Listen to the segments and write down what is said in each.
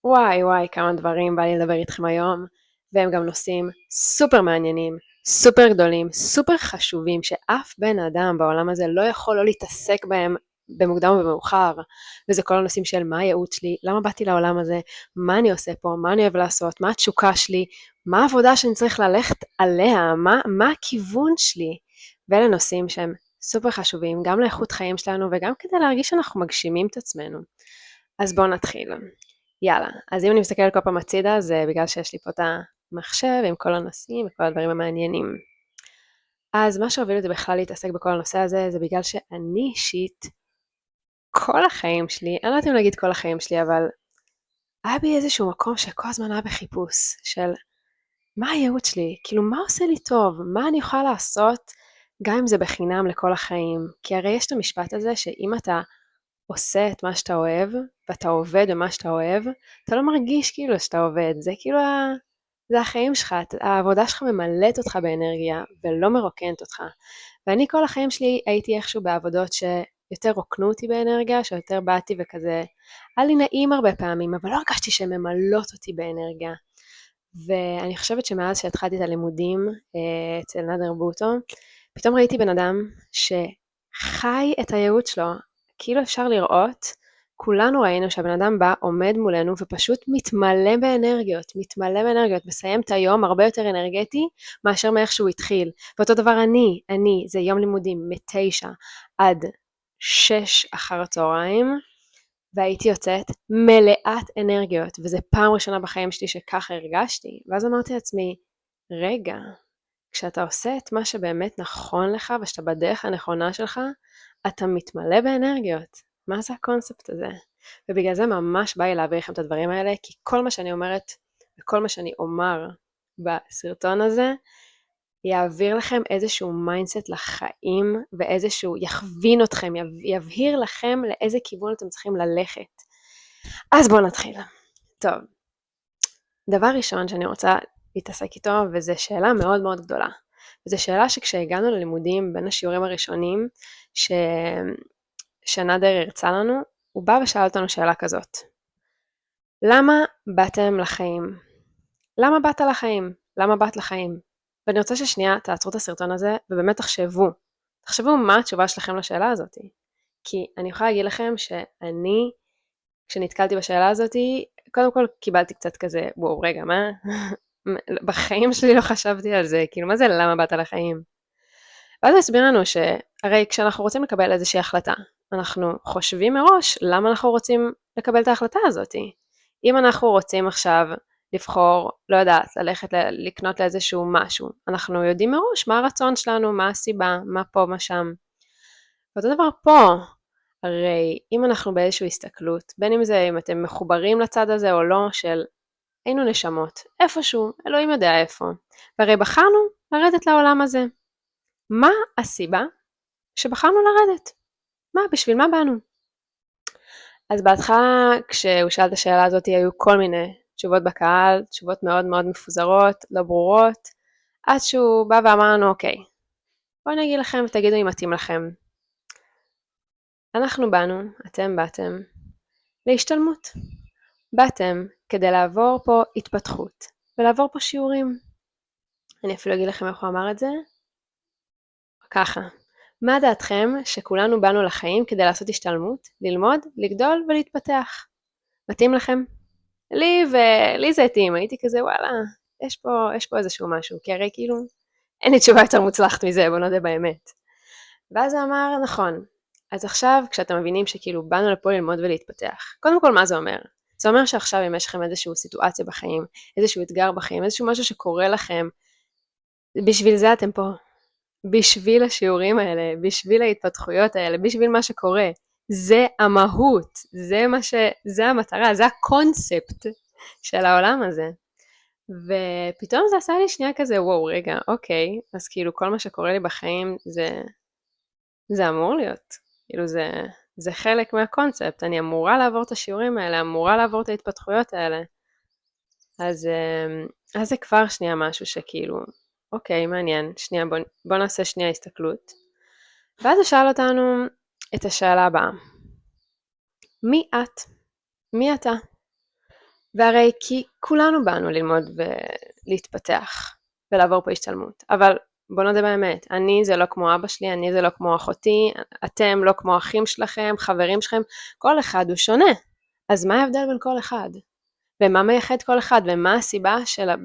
וואי, כמה דברים בא לי לדבר איתכם היום, והם גם נושאים סופר מעניינים, סופר גדולים, סופר חשובים, שאף בן אדם בעולם הזה לא יכול לא להתעסק בהם במוקדם או במאוחר, וזה כל הנושאים של מה הייעוד שלי, למה באתי לעולם הזה, מה אני עושה פה, מה אני אוהב לעשות, מה התשוקה שלי, מה העבודה שאני צריך ללכת עליה, מה הכיוון שלי, ואלה נושאים שהם סופר חשובים, גם לאיכות חיים שלנו וגם כדי להרגיש שאנחנו מגשימים את עצמנו. אז בואו נתחיל. יאללה, אז אם אני מסתכלת כל פעם הצידה, זה בגלל שיש לי פה את המחשב עם כל הנושאים וכל הדברים המעניינים. אז מה שהוביל אותי בכלל להתעסק בכל הנושא הזה, זה בגלל שאני אישית, כל החיים שלי, אני לא יודעת אם להגיד כל החיים שלי, אבל היה בי איזשהו מקום שכל הזמן היה בחיפוש של מה הייעוד שלי, כאילו מה עושה לי טוב, מה אני יכולה לעשות, גם אם זה בחינם לכל החיים. כי הרי יש את המשפט הזה שאם אתה עושה את מה שאתה אוהב, ואתה עובד במה שאתה אוהב, אתה לא מרגיש כאילו שאתה עובד, זה כאילו, זה החיים שלך, העבודה שלך ממלאת אותך באנרגיה, ולא מרוקנת אותך. ואני כל החיים שלי הייתי איכשהו בעבודות שיותר רוקנו אותי באנרגיה, שיותר באתי וכזה, היה לי נעים הרבה פעמים, אבל לא הרגשתי שהן ממלאות אותי באנרגיה. ואני חושבת שמאז שהתחלתי את הלימודים אצל נדר בוטו, פתאום ראיתי בן אדם שחי את הייעוד שלו, כאילו אפשר לראות, כולנו ראינו שהבן אדם בא, עומד מולנו ופשוט מתמלא באנרגיות, מסיים את היום הרבה יותר אנרגטי מאשר מאיך שהוא התחיל. ואותו דבר אני, זה יום לימודים מ-9 עד 6 אחר הצהריים, והייתי יוצאת מלאת אנרגיות, וזה פעם ראשונה בחיים שלי שככה הרגשתי, ואז אמרתי לעצמי, רגע, כשאתה עושה את מה שבאמת נכון לך, ושאתה בדרך הנכונה שלך, אתה מתמלא באנרגיות. מה זה הקונספט הזה? ובגלל זה ממש בא לי להעביר לכם את הדברים האלה, כי כל מה שאני אומרת, וכל מה שאני אומר בסרטון הזה, יעביר לכם איזשהו מיינדסט לחיים, ואיזשהו יכווין אתכם, יבהיר לכם לאיזה כיוון אתם צריכים ללכת. אז בואו נתחיל. טוב, דבר ראשון שאני רוצה להתעסק איתו, וזו שאלה מאוד מאוד גדולה. וזו שאלה שכשהגענו ללימודים בין השיעורים הראשונים, שנדר הרצה לנו, הוא בא ושאל אותנו שאלה כזאת. למה באתם לחיים? למה באת לחיים? למה באת לחיים? ואני רוצה ששנייה תעצרו את הסרטון הזה, ובאמת תחשבו מה התשובה שלכם לשאלה הזאת. כי אני יכולה להגיד לכם שאני, כשנתקלתי בשאלה הזאת, קודם כל קיבלתי קצת כזה, וואו, רגע, מה? בחיים שלי לא חשבתי על זה, כאילו, מה זה למה באת לחיים? ואז הוא הסביר לנו שהרי כשאנחנו רוצים לקבל איזושהי החלטה, אנחנו חושבים מראש למה אנחנו רוצים לקבל את ההחלטה הזאת. אם אנחנו רוצים עכשיו לבחור, לא יודעת, ללכת לקנות לאיזשהו משהו, אנחנו יודעים מראש מה הרצון שלנו, מה הסיבה, מה פה, מה שם. ואותו דבר פה, הרי אם אנחנו באיזושהי הסתכלות, בין אם זה אם אתם מחוברים לצד הזה או לא, של היינו נשמות, איפשהו, אלוהים יודע איפה, והרי בחרנו לרדת לעולם הזה. מה הסיבה שבחרנו לרדת? בשביל מה באנו? אז בהתחלה, כשהוא שאל את השאלה הזאת, היו כל מיני תשובות בקהל, תשובות מאוד מאוד מפוזרות, לא ברורות, עד שהוא בא ואמר לנו, אוקיי, בואו נגיד לכם ותגידו אם מתאים לכם. אנחנו באנו, אתם באתם, להשתלמות. באתם כדי לעבור פה התפתחות, ולעבור פה שיעורים. אני אפילו אגיד לכם איך הוא אמר את זה. ככה, מה דעתכם שכולנו באנו לחיים כדי לעשות השתלמות, ללמוד, לגדול ולהתפתח? מתאים לכם? לי זה התאים, הייתי כזה וואלה, יש פה איזשהו משהו, כי הרי כאילו אין לי תשובה יותר מוצלחת מזה, בוא נודה באמת. ואז הוא אמר, נכון, אז עכשיו כשאתם מבינים שכאילו באנו לפה ללמוד ולהתפתח, קודם כל מה זה אומר? זה אומר שעכשיו אם יש לכם איזושהי סיטואציה בחיים, איזשהו אתגר בחיים, איזשהו משהו שקורה לכם, בשביל זה אתם פה. בשביל השיעורים האלה, בשביל ההתפתחויות האלה, בשביל מה שקורה. זה המהות, זה המטרה, זה הקונספט של העולם הזה. ופתאום זה עשה לי שנייה כזה, וואו, רגע, אוקיי, אז כאילו כל מה שקורה לי בחיים זה אמור להיות. כאילו זה חלק מהקונספט, אני אמורה לעבור את השיעורים האלה, אמורה לעבור את ההתפתחויות האלה. אז זה כבר שנייה משהו שכאילו, אוקיי, מעניין, שנייה, בוא נעשה שנייה הסתכלות. ואז הוא שאל אותנו את השאלה הבאה. מי את? מי אתה? והרי כי כולנו באנו ללמוד ולהתפתח ולעבור פה השתלמות, אבל בוא נודה באמת, אני זה לא כמו אבא שלי, אני זה לא כמו אחותי, אתם לא כמו אחים שלכם, חברים שלכם, כל אחד הוא שונה. אז מה ההבדל בין כל אחד? ומה מייחד כל אחד? ומה הסיבה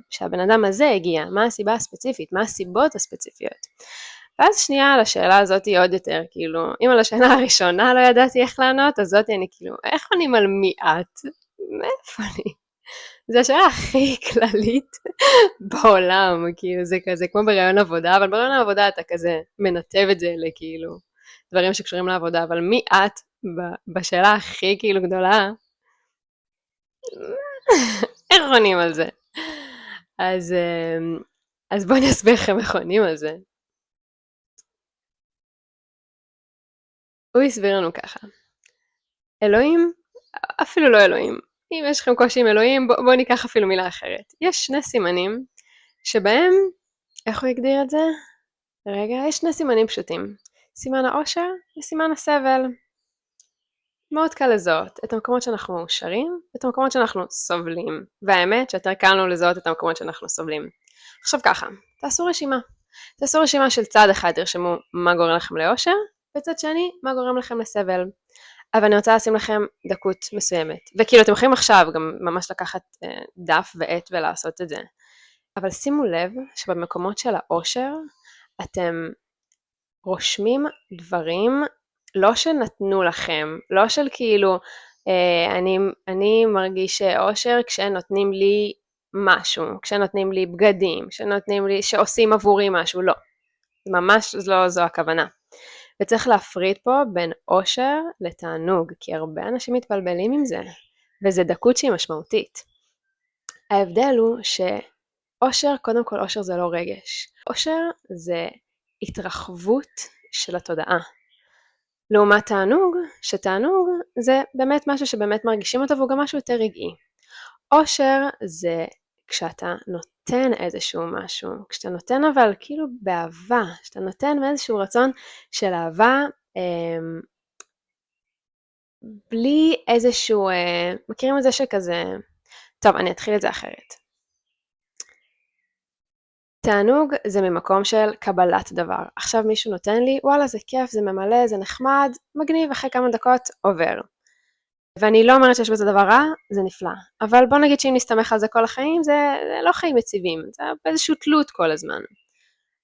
שהבן אדם הזה הגיע? מה הסיבה הספציפית? מה הסיבות הספציפיות? ואז שנייה על השאלה הזאת היא עוד יותר, כאילו, אם על השאלה הראשונה לא ידעתי איך לענות, אז זאת אני כאילו, איך עונים על מי את? מאיפה אני? זו השאלה הכי כללית בעולם, כאילו זה כזה כמו ברעיון עבודה, אבל ברעיון העבודה אתה כזה מנתב את זה לכאילו דברים שקשורים לעבודה, אבל מי את בשאלה הכי כאילו גדולה, איך עונים על זה? אז בואו אני אסביר לכם איך עונים על זה. הוא הסביר לנו ככה, אלוהים, אפילו לא אלוהים, אם יש לכם קושי עם אלוהים, בואו ניקח אפילו מילה אחרת. יש שני סימנים שבהם, איך הוא הגדיר את זה? רגע, יש שני סימנים פשוטים, סימן העושר וסימן הסבל. מאוד קל לזהות את המקומות שאנחנו מאושרים ואת המקומות שאנחנו סובלים, והאמת שיותר קל לנו לזהות את המקומות שאנחנו סובלים. עכשיו ככה, תעשו רשימה של צד אחד, תרשמו מה גורם לכם לאושר, וצד שני מה גורם לכם לסבל. אבל אני רוצה לשים לכם דקות מסוימת, וכאילו אתם יכולים עכשיו גם ממש לקחת דף ועט ולעשות את זה, אבל שימו לב שבמקומות של האושר אתם רושמים דברים לא שנתנו לכם, לא של כאילו אני מרגיש אושר כשנותנים לי משהו, כשנותנים לי בגדים, כשנותנים לי, שעושים עבורי משהו, לא, ממש לא זו הכוונה. וצריך להפריד פה בין אושר לתענוג, כי הרבה אנשים מתבלבלים עם זה, וזה דקות שהיא משמעותית. ההבדל הוא שאושר, קודם כל אושר זה לא רגש, אושר זה התרחבות של התודעה. לעומת תענוג, שתענוג זה באמת משהו שבאמת מרגישים אותו, והוא גם משהו יותר רגעי. אושר זה כשאתה נותן איזשהו משהו, כשאתה נותן אבל כאילו באהבה, כשאתה נותן מאיזשהו רצון של אהבה, בלי איזשהו, מכירים את זה שכזה, טוב אני אתחיל את זה אחרת. תענוג זה ממקום של קבלת דבר, עכשיו מישהו נותן לי, וואלה זה כיף, זה ממלא, זה נחמד, מגניב, אחרי כמה דקות עובר. ואני לא אומרת שיש בזה דבר רע, זה נפלא. אבל בוא נגיד שאם נסתמך על זה כל החיים, זה לא חיים יציבים, זה באיזשהו תלות כל הזמן.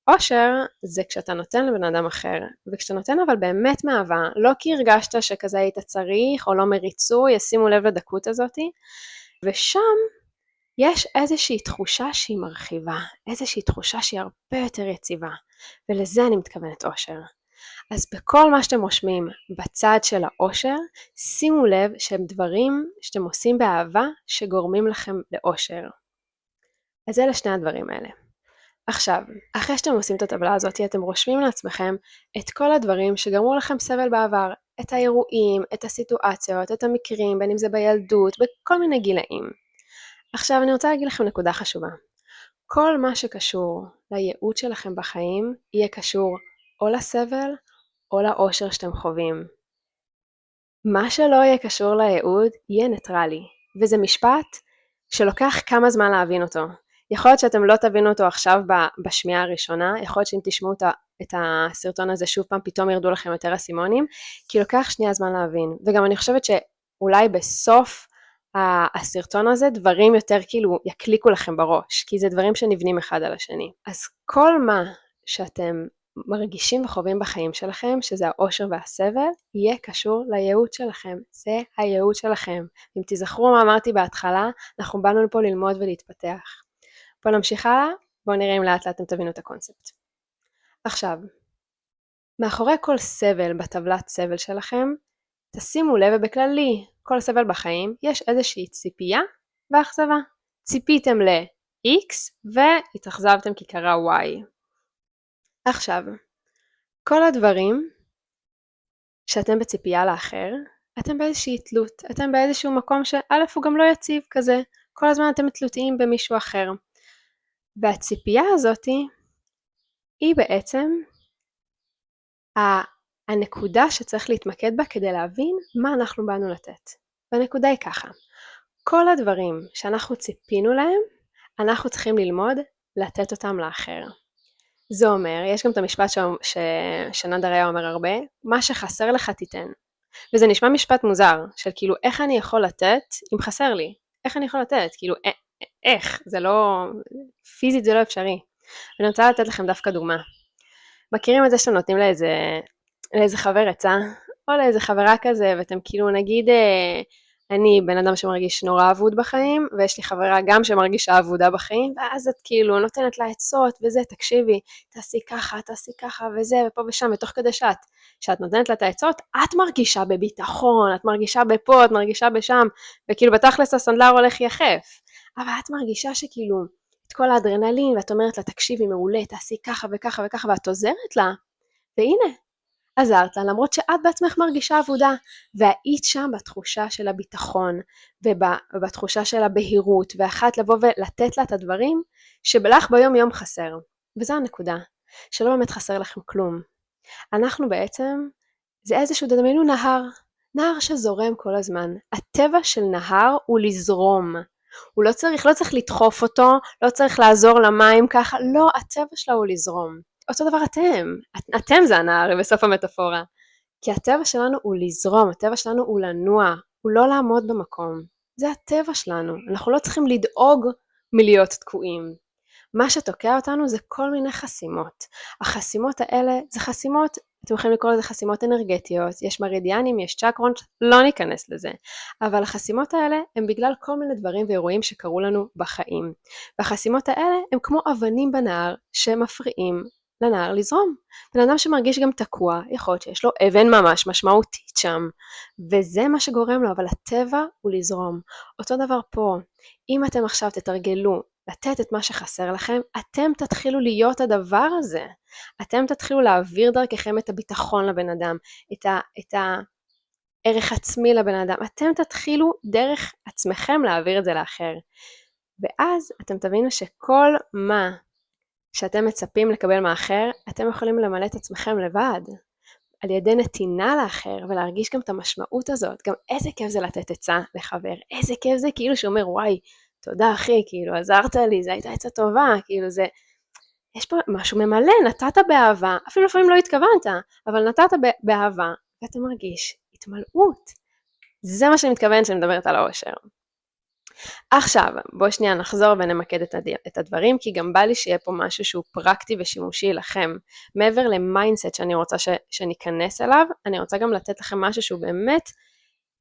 אושר זה כשאתה נותן לבן אדם אחר, וכשאתה נותן אבל באמת מאהבה, לא כי הרגשת שכזה היית צריך או לא מריצוי, ישימו לב לדקות הזאת, ושם יש איזושהי תחושה שהיא מרחיבה, איזושהי תחושה שהיא הרבה יותר יציבה, ולזה אני מתכוונת אושר. אז בכל מה שאתם רושמים בצד של האושר, שימו לב שהם דברים שאתם עושים באהבה שגורמים לכם לאושר. אז אלה שני הדברים האלה. עכשיו, אחרי שאתם עושים את הטבלה הזאת, אתם רושמים לעצמכם את כל הדברים שגרמו לכם סבל בעבר, את האירועים, את הסיטואציות, את המקרים, בין אם זה בילדות, בכל מיני גילאים. עכשיו אני רוצה להגיד לכם נקודה חשובה. כל מה שקשור לייעוד שלכם בחיים, יהיה קשור או לסבל, או לאושר שאתם חווים. מה שלא יהיה קשור לייעוד יהיה ניטרלי, וזה משפט שלוקח כמה זמן להבין אותו. יכול להיות שאתם לא תבינו אותו עכשיו בשמיעה הראשונה, יכול להיות שאם תשמעו את הסרטון הזה שוב פעם פתאום ירדו לכם יותר אסימונים, כי לוקח שנייה זמן להבין. וגם אני חושבת שאולי בסוף הסרטון הזה דברים יותר כאילו יקליקו לכם בראש, כי זה דברים שנבנים אחד על השני. אז כל מה שאתם מרגישים וחווים בחיים שלכם, שזה האושר והסבל, יהיה קשור לייעוד שלכם. זה הייעוד שלכם. אם תזכרו מה אמרתי בהתחלה, אנחנו באנו לפה ללמוד ולהתפתח. בואו נמשיך הלאה, בואו נראה אם לאט לאט אתם תבינו את הקונספט. עכשיו, מאחורי כל סבל בטבלת סבל שלכם, תשימו לב, ובכללי, כל סבל בחיים, יש איזושהי ציפייה ואכזבה. ציפיתם ל-X והתאכזבתם כי קרה Y. עכשיו, כל הדברים שאתם בציפייה לאחר, אתם באיזושהי תלות, אתם באיזשהו מקום שא' הוא גם לא יציב כזה, כל הזמן אתם תלותיים במישהו אחר. והציפייה הזאת היא בעצם הנקודה שצריך להתמקד בה כדי להבין מה אנחנו באנו לתת. והנקודה היא ככה, כל הדברים שאנחנו ציפינו להם, אנחנו צריכים ללמוד לתת אותם לאחר. זה אומר, יש גם את המשפט שנדר היה אומר הרבה, מה שחסר לך תיתן. וזה נשמע משפט מוזר, של כאילו איך אני יכול לתת אם חסר לי? איך אני יכול לתת? כאילו איך? זה לא, פיזית זה לא אפשרי. ואני רוצה לתת לכם דווקא דוגמה. מכירים את זה שאתם נותנים לאיזה חבר עצה, או לאיזה חברה כזה, ואתם כאילו נגיד, אני בן אדם שמרגיש נורא אבוד בחיים, ויש לי חברה גם שמרגישה אבודה בחיים, ואז את כאילו נותנת לה עצות וזה, תקשיבי, תעשי ככה וזה, ופה ושם, ותוך כדי שאת נותנת לה את העצות, את מרגישה בביטחון, את מרגישה בפה, את מרגישה בשם, וכאילו בתכלס הסנדלר הולך יחף, אבל את מרגישה שכאילו, את כל האדרנלין, ואת אומרת לה, תקשיבי מעולה, תעשי ככה וככה וככה, ואת עוזרת לה, והנה, עזרת לה, למרות שאת בעצמך מרגישה עבודה, והיית שם בתחושה של הביטחון, ובתחושה של הבהירות, ואחת לבוא ולתת לה את הדברים, שבלך ביום יום חסר. וזו הנקודה, שלא באמת חסר לכם כלום. אנחנו בעצם, זה איזשהו, דמיינו נהר שזורם כל הזמן. הטבע של נהר הוא לזרום. הוא לא צריך לדחוף אותו, לא צריך לעזור למים ככה, לא, הטבע שלה הוא לזרום. אותו דבר אתם זה הנהר בסוף המטאפורה, כי הטבע שלנו הוא לזרום, הטבע שלנו הוא לנוע, הוא לא לעמוד במקום, זה הטבע שלנו, אנחנו לא צריכים לדאוג מלהיות תקועים, מה שתוקע אותנו זה כל מיני חסימות, החסימות האלה זה חסימות, אתם יכולים לקרוא לזה חסימות אנרגטיות, יש מרידיאנים, יש צ'קרות, לא ניכנס לזה, אבל החסימות האלה הם בגלל כל מיני דברים ואירועים שקרו לנו בחיים, והחסימות האלה הם כמו אבנים בנהר שמפריעים לנהר לזרום. בן אדם שמרגיש גם תקוע, יכול להיות שיש לו אבן ממש משמעותית שם, וזה מה שגורם לו, אבל הטבע הוא לזרום. אותו דבר פה, אם אתם עכשיו תתרגלו לתת את מה שחסר לכם, אתם תתחילו להיות הדבר הזה. אתם תתחילו להעביר דרככם את הביטחון לבן אדם, את הערך עצמי לבן אדם. אתם תתחילו דרך עצמכם להעביר את זה לאחר. ואז אתם תבינו שכל מה שאתם מצפים לקבל מאחר, אתם יכולים למלא את עצמכם לבד, על ידי נתינה לאחר, ולהרגיש גם את המשמעות הזאת, גם איזה כיף זה לתת עצה לחבר, איזה כיף זה כאילו שאומר, וואי, תודה אחי, כאילו עזרת לי, זו הייתה עצה טובה, כאילו זה, יש פה משהו ממלא, נתת באהבה, אפילו לפעמים לא התכוונת, אבל נתת באהבה, ואתה מרגיש התמלאות, זה מה שאני מתכוונת שאני מדברת על האושר. עכשיו, בואו שנייה נחזור ונמקד את הדברים, כי גם בא לי שיהיה פה משהו שהוא פרקטי ושימושי לכם. מעבר למיינדסט שאני רוצה שניכנס אליו, אני רוצה גם לתת לכם משהו שהוא באמת,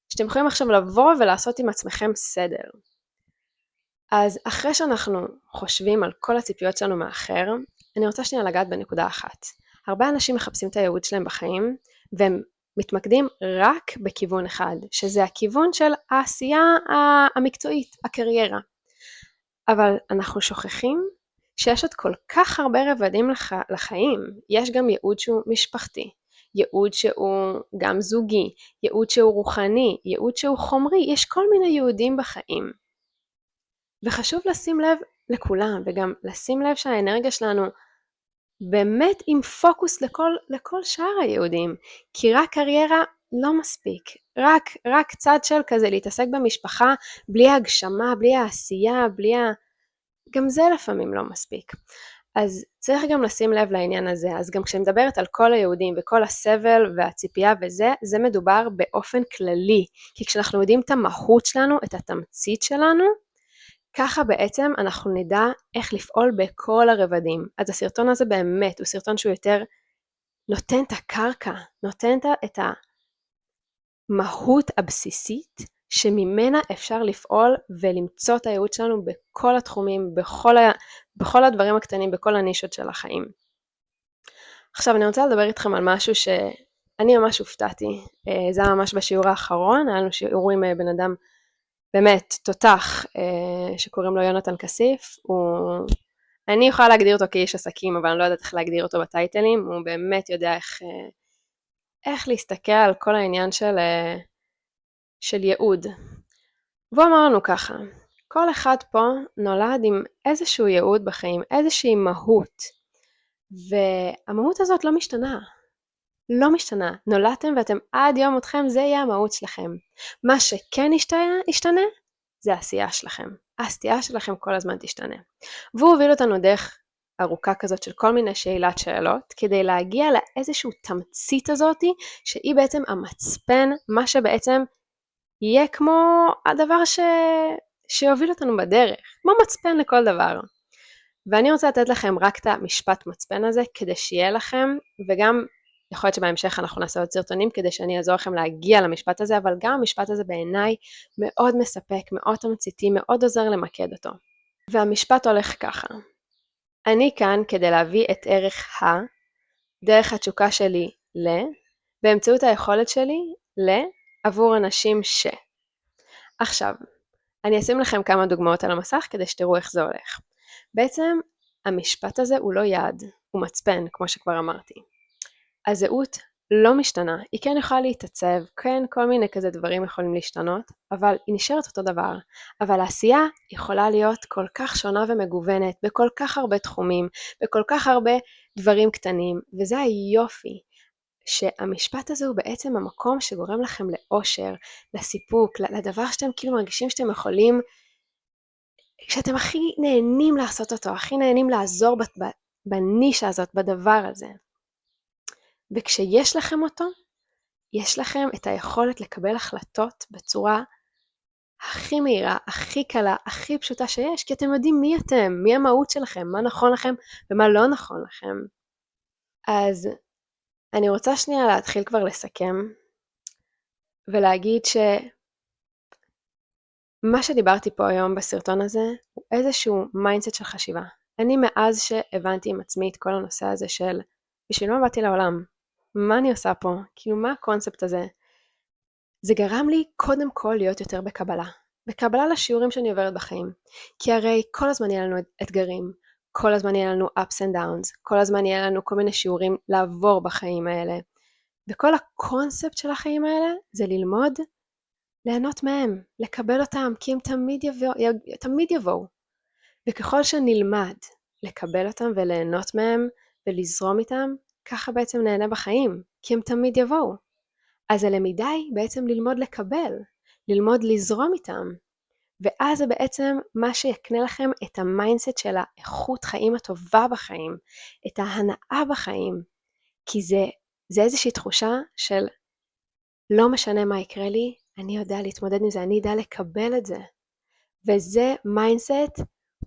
שאתם יכולים עכשיו לבוא ולעשות עם עצמכם סדר. אז אחרי שאנחנו חושבים על כל הציפיות שלנו מאחר, אני רוצה שנייה לגעת בנקודה אחת. הרבה אנשים מחפשים את הייעוד שלהם בחיים, והם מתמקדים רק בכיוון אחד, שזה הכיוון של העשייה המקצועית, הקריירה. אבל אנחנו שוכחים שיש עוד כל כך הרבה רבדים לחיים. יש גם ייעוד שהוא משפחתי, ייעוד שהוא גם זוגי, ייעוד שהוא רוחני, ייעוד שהוא חומרי, יש כל מיני ייעודים בחיים. וחשוב לשים לב לכולם, וגם לשים לב שהאנרגיה שלנו באמת עם פוקוס לכל שאר היהודים, כי רק קריירה לא מספיק, רק צד של כזה להתעסק במשפחה, בלי הגשמה, בלי העשייה, גם זה לפעמים לא מספיק. אז צריך גם לשים לב לעניין הזה, אז גם כשאני מדברת על כל היהודים וכל הסבל והציפייה וזה, זה מדובר באופן כללי, כי כשאנחנו יודעים את המהות שלנו, את התמצית שלנו, ככה בעצם אנחנו נדע איך לפעול בכל הרבדים. אז הסרטון הזה באמת הוא סרטון שהוא יותר נותן את הקרקע, נותן את המהות הבסיסית שממנה אפשר לפעול ולמצוא את הייעוד שלנו בכל התחומים, בכל הדברים הקטנים, בכל הנישות של החיים. עכשיו אני רוצה לדבר איתכם על משהו שאני ממש הופתעתי, זה היה ממש בשיעור האחרון, היה לנו שיעור עם בן אדם באמת תותח שקוראים לו יונתן כסיף, אני יכולה להגדיר אותו כאיש עסקים, אבל אני לא יודעת איך להגדיר אותו בטייטלים, הוא באמת יודע איך להסתכל על כל העניין של ייעוד. והוא אמר לנו ככה, כל אחד פה נולד עם איזשהו ייעוד בחיים, איזושהי מהות, והמהות הזאת לא משתנה. לא משתנה, נולדתם ואתם עד יום מותכם, זה יהיה המהות שלכם. מה שכן ישתנה, זה העשייה שלכם. העשייה שלכם כל הזמן תשתנה. והוא הוביל אותנו דרך ארוכה כזאת של כל מיני שאלת שאלות, כדי להגיע לאיזשהו תמצית הזאת, שהיא בעצם המצפן, מה שבעצם יהיה כמו הדבר שיוביל אותנו בדרך, כמו מצפן לכל דבר. ואני רוצה לתת לכם רק את המשפט מצפן הזה, כדי שיהיה לכם, וגם יכול להיות שבהמשך אנחנו נעשה עוד סרטונים, כדי שאני אעזור לכם להגיע למשפט הזה, אבל גם המשפט הזה בעיניי מאוד מספק, מאוד תמציתי, מאוד עוזר למקד אותו. והמשפט הולך ככה: אני כאן כדי להביא את ערך דרך התשוקה שלי באמצעות היכולת שלי עבור אנשים עכשיו, אני אשים לכם כמה דוגמאות על המסך כדי שתראו איך זה הולך. בעצם המשפט הזה הוא לא יעד, הוא מצפן, כמו שכבר אמרתי. הזהות לא משתנה, היא כן יכולה להתעצב, כן כל מיני כזה דברים יכולים להשתנות, אבל היא נשארת אותו דבר. אבל העשייה יכולה להיות כל כך שונה ומגוונת, בכל כך הרבה תחומים, בכל כך הרבה דברים קטנים, וזה היופי. שהמשפט הזה הוא בעצם המקום שגורם לכם לאושר, לסיפוק, לדבר שאתם כאילו מרגישים שאתם יכולים, שאתם הכי נהנים לעשות אותו, הכי נהנים לעזור בנישה הזאת, בדבר הזה. וכשיש לכם אותו, יש לכם את היכולת לקבל החלטות בצורה הכי מהירה, הכי קלה, הכי פשוטה שיש, כי אתם יודעים מי אתם, מי המהות שלכם, מה נכון לכם ומה לא נכון לכם. אז אני רוצה שנייה להתחיל כבר לסכם, ולהגיד שמה שדיברתי פה היום בסרטון הזה, הוא איזשהו מיינדסט של חשיבה. אני מאז שהבנתי עם עצמי את כל הנושא הזה של, בשביל מה באתי לעולם? מה אני עושה פה? כאילו מה הקונספט הזה? זה גרם לי קודם כל להיות יותר בקבלה לשיעורים שאני עוברת בחיים. כי הרי כל הזמן יהיה לנו אתגרים, כל הזמן יהיה לנו ups and downs, כל הזמן יהיה לנו כל מיני שיעורים לעבור בחיים האלה. וכל הקונספט של החיים האלה זה ללמוד, ליהנות מהם, לקבל אותם, כי הם תמיד יבואו. וככל שנלמד לקבל אותם וליהנות מהם ולזרום איתם, ככה בעצם נהנה בחיים, כי הם תמיד יבואו. אז הלמידה היא בעצם ללמוד לקבל, ללמוד לזרום איתם. ואז זה בעצם מה שיקנה לכם את המיינדסט של האיכות חיים הטובה בחיים, את ההנאה בחיים. כי זה איזושהי תחושה של לא משנה מה יקרה לי, אני יודע להתמודד עם זה, אני יודע לקבל את זה. וזה מיינדסט,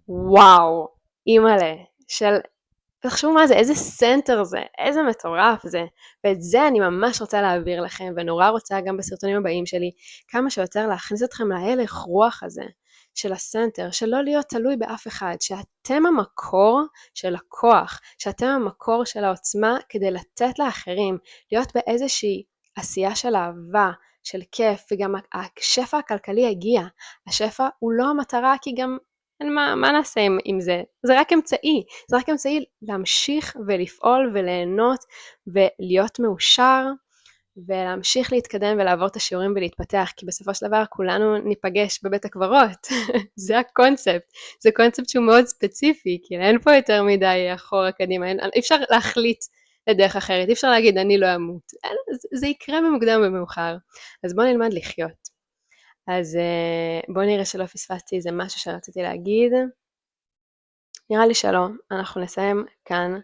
וואו, אימאלה, של, תחשבו מה זה, איזה סנטר זה, איזה מטורף זה, ואת זה אני ממש רוצה להעביר לכם, ונורא רוצה גם בסרטונים הבאים שלי, כמה שיותר להכניס אתכם להלך רוח הזה, של הסנטר, של לא להיות תלוי באף אחד, שאתם המקור של הכוח, שאתם המקור של העוצמה, כדי לתת לאחרים, להיות באיזושהי עשייה של אהבה, של כיף, וגם השפע הכלכלי הגיע, השפע הוא לא המטרה, כי גם מה נעשה עם זה? זה רק אמצעי, זה רק אמצעי להמשיך ולפעול וליהנות ולהיות מאושר ולהמשיך להתקדם ולעבור את השיעורים ולהתפתח, כי בסופו של דבר כולנו ניפגש בבית הקברות, זה הקונספט, זה קונספט שהוא מאוד ספציפי, כי אין פה יותר מדי אחורה קדימה, אי אפשר להחליט לדרך אחרת, אי אפשר להגיד אני לא אמות, זה יקרה במוקדם ובמאוחר, אז בואו נלמד לחיות. אז בואו נראה שלא פספסתי איזה משהו שרציתי להגיד. נראה לי שלא, אנחנו נסיים כאן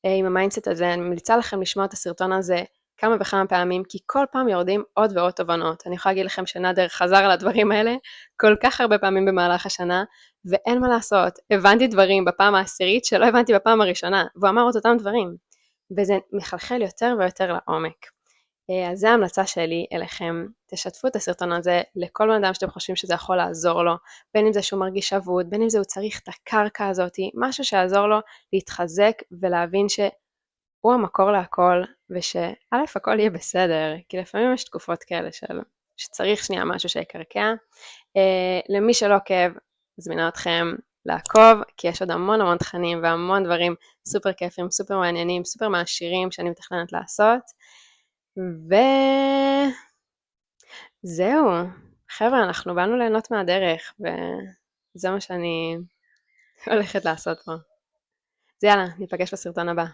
עם המיינדסט הזה. אני ממליצה לכם לשמוע את הסרטון הזה כמה וכמה פעמים, כי כל פעם יורדים עוד ועוד תובנות. אני יכולה להגיד לכם שנאדר חזר על הדברים האלה כל כך הרבה פעמים במהלך השנה, ואין מה לעשות, הבנתי דברים בפעם העשירית שלא הבנתי בפעם הראשונה, והוא אמר את אותם דברים, וזה מחלחל יותר ויותר לעומק. אז זו ההמלצה שלי אליכם, תשתפו את הסרטון הזה לכל בן אדם שאתם חושבים שזה יכול לעזור לו, בין אם זה שהוא מרגיש אבוד, בין אם זה הוא צריך את הקרקע הזאת, משהו שיעזור לו להתחזק ולהבין שהוא המקור להכל, ושא' הכל יהיה בסדר, כי לפעמים יש תקופות כאלה שצריך שנייה משהו שיקרקע. למי שלא עוקב, מזמינה אתכם לעקוב, כי יש עוד המון תכנים והמון דברים סופר כיפים, סופר מעניינים, סופר מעשירים שאני מתכננת לעשות. וזהו, חבר'ה, אנחנו באנו ליהנות מהדרך, וזה מה שאני הולכת לעשות פה. אז יאללה, ניפגש בסרטון הבא.